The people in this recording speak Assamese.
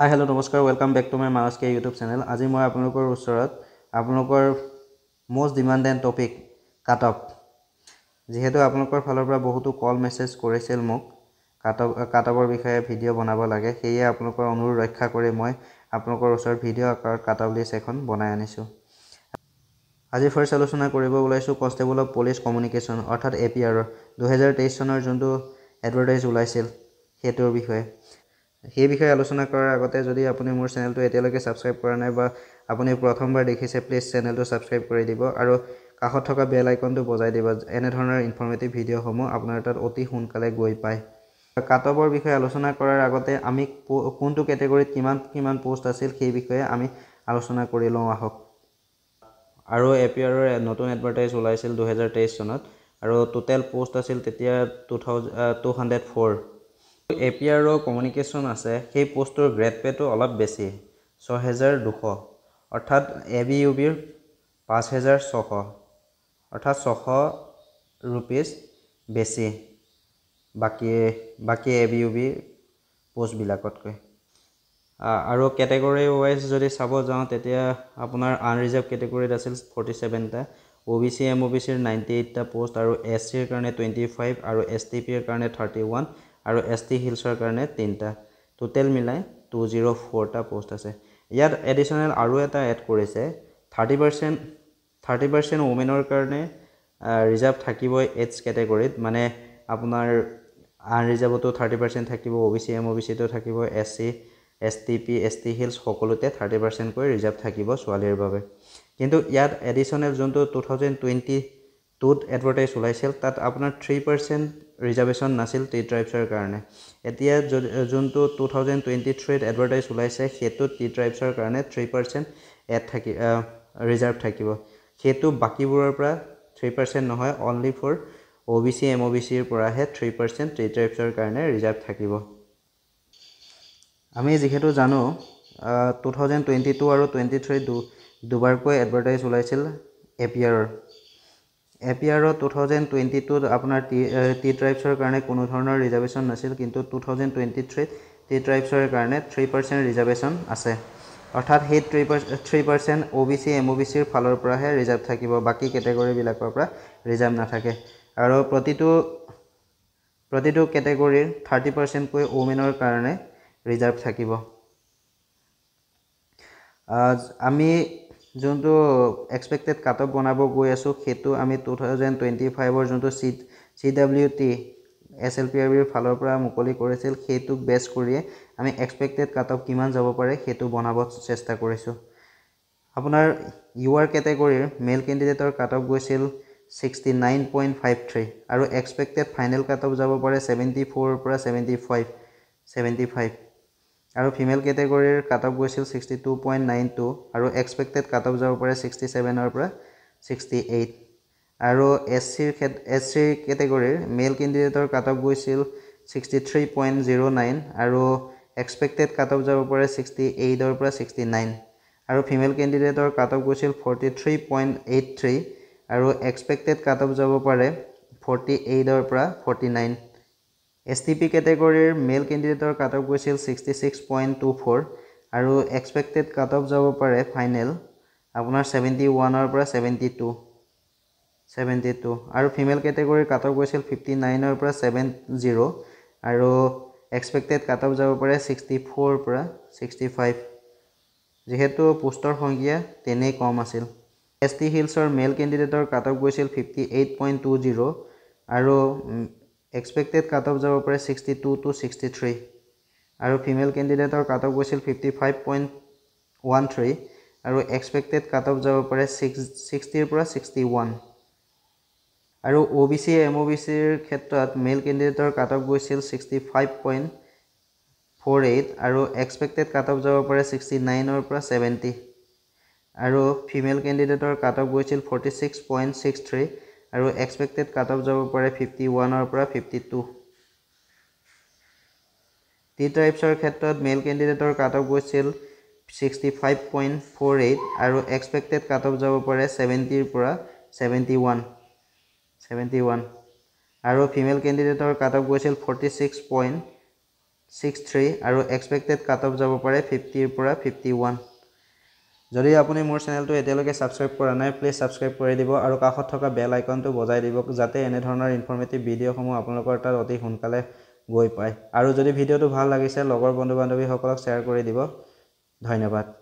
হাই হেল্ল' নমস্কাৰ welcome back to my Manas K YouTube channel. আজি মই আপোনালোকৰ ওচৰত আপোনালোকৰ most demanded topic cut off, যিহেতু আপোনালোকৰ ফালৰ পৰা বহুতো কল মেছেজ কৰিছিল মোক কাট অফৰ বিষয়ে ভিডিঅ' বনাব লাগে, সেয়ে আপোনালোকৰ অনুৰোধ ৰক্ষা কৰি মই আপোনালোকৰ ওচৰত ভিডিঅ' আকাৰত কাট অফ লিষ্ট এখন বনাই আনিছোঁ। আজি ফাৰ্ষ্ট আলোচনা কৰিব ওলাইছোঁ কনষ্টেবল অফ পুলিচ কমিউনিকেশ্যন অৰ্থাৎ APR 2023 চনৰ যোনটো এডভাৰটাইজ ওলাইছিল সেইটোৰ বিষয়ে। সেই বিষয়ে আলোচনা কৰাৰ আগতে যদি আপুনি মোৰ চেনেলটো এতিয়ালৈকে ছাবস্ক্ৰাইব কৰা নাই বা আপুনি প্ৰথমবাৰ দেখিছে, প্লিজ চেনেলটো ছাবস্ক্ৰাইব কৰি দিব আৰু কাষত থকা বেল আইকনটো বজাই দিব। এনেধৰণৰ ইনফৰ্মেটিভ ভিডিঅ'সমূহ আপোনাৰ তাত অতি সোনকালে গৈ পায়। কাট অফৰ বিষয়ে আলোচনা কৰাৰ আগতে আমি কোনটো কেটেগৰীত কিমান পোষ্ট আছিল সেই বিষয়ে আমি আলোচনা কৰি লওঁ আহক। আৰু APRৰ নতুন এডভাৰটাইজ ওলাইছিল 2023 চনত আৰু টোটেল পোষ্ট আছিল তেতিয়া 204। APR কমিউনিকেশ্যন আছে, সেই পোষ্টটোৰ গ্ৰেড পেটো অলপ বেছি 6200, অৰ্থাৎ ABUBৰ 5600, অৰ্থাৎ 600 ৰুপিজ বেছি বাকী ABUB পোষ্টবিলাকতকৈ। আৰু কেটেগৰী ৱাইজ যদি চাব যাওঁ তেতিয়া আপোনাৰ আনৰিজাৰ্ভ কেটেগৰীত আছিল 47টা, OBC MOBCৰ 98টা পোষ্ট আৰু SCৰ কাৰণে 25 আৰু STPৰ কাৰণে 31 আৰু ST হিলছৰ কাৰণে 3টা। টোটেল মিলাই 204টা পোষ্ট আছে। ইয়াত এডিশ্যনেল আৰু এটা এড কৰিছে 30% ওমেনৰ কাৰণে ৰিজাৰ্ভ থাকিবই এইডছ কেটেগৰীত, মানে আপোনাৰ আনৰিজাৰ্ভতো 30% থাকিব, OBC MOBCতো থাকিব, SC STP ST হিলছ সকলোতে 30%কৈ ৰিজাৰ্ভ থাকিব ছোৱালীৰ বাবে। কিন্তু ইয়াত এডিশ্যনেল যোনটো 2022ত এডভাৰটাইজ ওলাইছিল তাত আপোনাৰ 3% ৰিজাৰ্ভেশ্যন নাছিল টি ট্ৰাইবছৰ কাৰণে। এতিয়া যোনটো 2023ত এডভাৰটাইজ ওলাইছে সেইটোত টি ট্ৰাইবছৰ কাৰণে 3% ৰিজাৰ্ভ থাকিব। সেইটো বাকীবোৰৰ পৰা 3% নহয়, অনলি ফৰ OBC MOBCৰ পৰাহে 3% টি ট্ৰাইবছৰ কাৰণে ৰিজাৰ্ভ থাকিব। আমি যিহেতু জানো 2022 আৰু 23 দুবাৰকৈ এডভাৰটাইজ ওলাইছিল APRৰ। 2022ত আপোনাৰ টি ট্ৰাইবছৰ কাৰণে কোনো ধৰণৰ ৰিজাৰ্ভেশ্যন নাছিল, কিন্তু 2023ত টি ট্ৰাইবছৰ কাৰণে 3% ৰিজাৰ্ভেশ্যন আছে, অৰ্থাৎ সেই 3% OBC MOBCৰ ফালৰ পৰাহে ৰিজাৰ্ভ থাকিব, বাকী কেটেগৰীবিলাকৰ পৰা ৰিজাৰ্ভ নাথাকে। আৰু প্ৰতিটো কেটেগৰীৰ 30%কৈ ওমেনৰ কাৰণে ৰিজাৰ্ভ থাকিব। আমি যোনটো এক্সপেক্টেড কাট অফ বনাব গৈ আছোঁ সেইটো আমি 2025ৰ যোনটো CWT SLPRBৰ ফালৰ পৰা মুকলি কৰিছিল সেইটোক বেছ কৰিয়ে আমি এক্সপেক্টেড কাট অফ কিমান যাব পাৰে সেইটো বনাব চেষ্টা কৰিছোঁ। আপোনাৰ UR কেটেগৰীৰ মেল কেণ্ডিডেটৰ কাট অফ গৈছিল 69.53 আৰু এক্সপেক্টেড ফাইনেল কাট অফ যাব পাৰে 74ৰ পৰা 75 আৰু ফিমেল কেটেগৰীৰ কাট অফ গৈছিল 62.92 আৰু এক্সপেক্টেড কাট অফ যাব পাৰে 67ৰ পৰা 68 আৰু SC কেটেগৰীৰ মেল কেণ্ডিডেটৰ কাট অফ গৈছিল 63.09 আৰু এক্সপেক্টেড কাট অফ যাব পাৰে 68ৰ পৰা 69 আৰু ফিমেল কেণ্ডিডেটৰ কাট অফ গৈছিল 43.83 আৰু এক্সপেক্টেড কাট অফ যাব পাৰে 48ৰ পৰা 49। STP কেটেগৰীৰ মেল কেণ্ডিডেটৰ কাট অফ গৈছিল 66.24 আৰু এক্সপেক্টেড কাট অফ যাব পাৰে ফাইনেল আপোনাৰ 71ৰ পৰা 72 আৰু ফিমেল কেটেগৰীৰ কাট অফ গৈছিল 59ৰ পৰা 70 আৰু এক্সপেক্টেড কাট অফ যাব পাৰে 64ৰ পৰা 65। যিহেতু পোষ্টৰ সংখ্যা তেনেই কম আছিল। ST হিলছৰ মেল কেণ্ডিডেটৰ কাট অফ গৈছিল 58.20 আৰু এক্সপেক্টেড কাট অফ যাব পাৰে 62 to 63 আৰু ফিমেল কেণ্ডিডেটৰ কাট অফ গৈছিল 55.13 আৰু এক্সপেক্টেড কাট অফ যাব পাৰে 60ৰ পৰা 61 আৰু OBC MOBCৰ ক্ষেত্ৰত মেল কেণ্ডিডেটৰ কাট অফ গৈছিল 65.48 আৰু এক্সপেক্টেড কাট অফ যাব পাৰে 69ৰ পৰা 70 আৰু ফিমেল কেণ্ডিডেটৰ কাট অফ গৈছিল 46.63 আৰু এক্সপেক্টেড কাট অফ যাব পাৰে 51ৰ পৰা 52। টি ট্ৰাইবছৰ ক্ষেত্ৰত মেল কেণ্ডিডেটৰ কাট অফ গৈছিল 65.48 আৰু এক্সপেক্টেড কাট অফ যাব পাৰে 70ৰ পৰা 71 আৰু ফিমেল কেণ্ডিডেটৰ কাট অফ গৈছিল 46.48 63 আৰু এক্সপেক্টেড কাট অফ যাব পাৰে 50 ৰ পৰা 51 যদি আপুনি মোৰ চেনেলটো এতিয়ালৈকে সাবস্ক্ৰাইব কৰা নাই প্লিজ সাবস্ক্ৰাইব কৰি দিব আৰু কাষত থকা বেল আইকনটো বজাই দিব যাতে এনে ধৰণৰ ইনফৰমেটিভ ভিডিঅ'সমূহ আপোনালোকৰ তাত অতি সোনকালে গৈ পায় আৰু যদি ভিডিঅ'টো ভাল লাগিছে লগৰ বন্ধু বান্ধৱীসকলক শ্বেয়াৰ কৰি দিব ধন্যবাদ